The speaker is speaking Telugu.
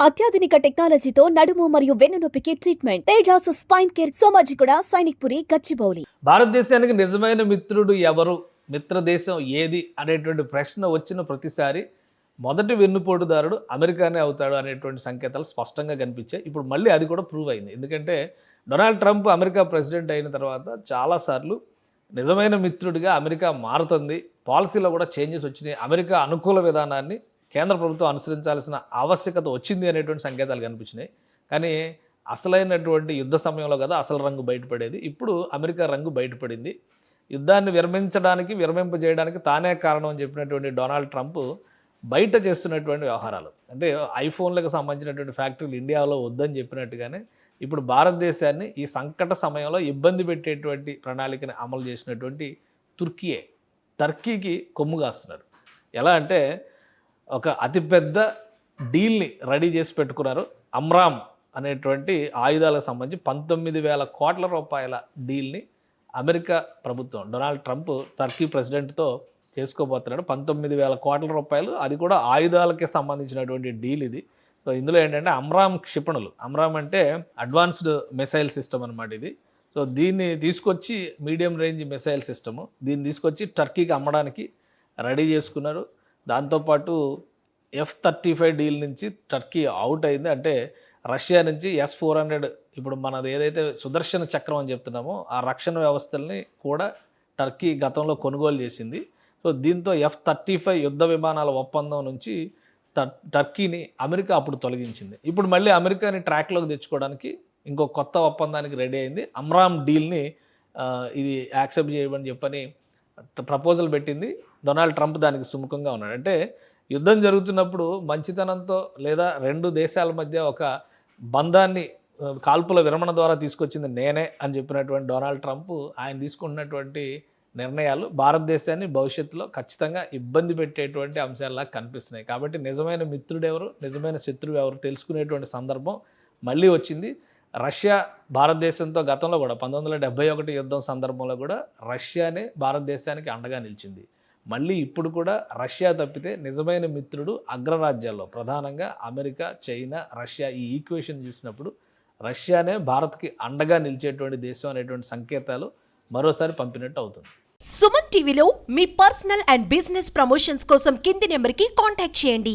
అత్యాధునిక టెక్నాలజీతో నడుము మరియు వెన్నునొప్పికి treatment Tejas spine care Somajiguda Sainikpuri Gachibowli. భారతదేశానికి నిజమైన మిత్రుడు ఎవరు, మిత్ర దేశం ఏది అనేటువంటి ప్రశ్న వచ్చిన ప్రతిసారి మొదటి వెన్నుపోటుదారుడు అమెరికానే అవుతాడు అనేటువంటి సంకేతాలు స్పష్టంగా కనిపించాయి. ఇప్పుడు మళ్ళీ అది కూడా ప్రూవ్ అయింది. ఎందుకంటే డొనాల్డ్ ట్రంప్ అమెరికా ప్రెసిడెంట్ అయిన తర్వాత చాలాసార్లు నిజమైన మిత్రుడిగా అమెరికా మారుతుంది, పాలసీలో కూడా చేంజెస్ వచ్చినాయి, అమెరికా అనుకూల విధానాన్ని కేంద్ర ప్రభుత్వం అనుసరించాల్సిన ఆవశ్యకత వచ్చింది అనేటువంటి సంకేతాలు కనిపించినాయి. కానీ అసలైనటువంటి యుద్ధ సమయంలో కదా అసలు రంగు బయటపడేది. ఇప్పుడు అమెరికా రంగు బయటపడింది. యుద్ధాన్ని విరమింపజేయడానికి తానే కారణం అని చెప్పినటువంటి డొనాల్డ్ ట్రంప్ బయట చేస్తున్నటువంటి వ్యవహారాలు, అంటే ఐఫోన్లకు సంబంధించినటువంటి ఫ్యాక్టరీలు ఇండియాలో వద్దని చెప్పినట్టుగానే ఇప్పుడు భారతదేశాన్ని ఈ సంకట సమయంలో ఇబ్బంది పెట్టేటువంటి ప్రణాళికని అమలు చేసినటువంటి టర్కీకి కొమ్ము కాస్తున్నారు. ఎలా అంటే ఒక అతిపెద్ద డీల్ని రెడీ చేసి పెట్టుకున్నారు. అమ్రామ్ అనేటువంటి ఆయుధాలకు సంబంధించి 19,000 కోట్ల రూపాయల డీల్ని అమెరికా ప్రభుత్వం డొనాల్డ్ ట్రంప్ టర్కీ ప్రెసిడెంట్తో చేసుకోబోతున్నాడు. 19,000 కోట్ల రూపాయలు, అది కూడా ఆయుధాలకి సంబంధించినటువంటి డీల్ ఇది. సో ఇందులో ఏంటంటే అమ్రామ్ క్షిపణులు, అమ్రామ్ అంటే అడ్వాన్స్డ్ మిసైల్ సిస్టమ్ అనమాట ఇది. సో దీన్ని తీసుకొచ్చి మీడియం రేంజ్ మిసైల్ సిస్టము, దీన్ని తీసుకొచ్చి టర్కీకి అమ్మడానికి రెడీ చేసుకున్నారు. దాంతోపాటు F-35 డీల్ నుంచి టర్కీ అవుట్ అయింది. అంటే రష్యా నుంచి S-400, ఇప్పుడు మనది ఏదైతే సుదర్శన చక్రం అని చెప్తున్నామో ఆ రక్షణ వ్యవస్థల్ని కూడా టర్కీ గతంలో కొనుగోలు చేసింది. సో దీంతో F-35 యుద్ధ విమానాల ఒప్పందం నుంచి టర్కీని అమెరికా అప్పుడు తొలగించింది. ఇప్పుడు మళ్ళీ అమెరికాని ట్రాక్లోకి తెచ్చుకోవడానికి ఇంకో కొత్త ఒప్పందానికి రెడీ అయింది. అమ్రామ్ డీల్ని ఇది యాక్సెప్ట్ చేయమని చెప్పని ప్రపోజల్ పెట్టింది. డొనాల్డ్ ట్రంప్ దానికి సుముఖంగా ఉన్నాడు. అంటే యుద్ధం జరుగుతున్నప్పుడు మంచితనంతో లేదా రెండు దేశాల మధ్య ఒక బంధాన్ని కాల్పుల విరమణ ద్వారా తీసుకొచ్చింది నేనే అని చెప్పినటువంటి డొనాల్డ్ ట్రంప్ ఆయన తీసుకున్నటువంటి నిర్ణయాలు భారతదేశాన్ని భవిష్యత్తులో ఖచ్చితంగా ఇబ్బంది పెట్టేటువంటి అంశాల్లా కనిపిస్తున్నాయి. కాబట్టి నిజమైన మిత్రుడు ఎవరు, నిజమైన శత్రువు ఎవరు తెలుసుకునేటువంటి సందర్భం మళ్ళీ వచ్చింది. రష్యా భారతదేశంతో గతంలో కూడా 1971 యుద్ధం సందర్భంలో కూడా రష్యానే భారతదేశానికి అండగా నిలిచింది. మళ్ళీ ఇప్పుడు కూడా రష్యా తప్పితే నిజమైన మిత్రుడు అగ్రరాజ్యాల్లో ప్రధానంగా అమెరికా, చైనా, రష్యా ఈ ఈక్వేషన్ చూసినప్పుడు రష్యానే భారత్కి అండగా నిలిచేటువంటి దేశం అనేటువంటి సంకేతాలు మరోసారి పంపినట్టు అవుతుంది. సుమన్ టీవీలో మీ పర్సనల్ అండ్ బిజినెస్ ప్రమోషన్స్ కోసం కింది నెంబర్కి కాంటాక్ట్ చేయండి.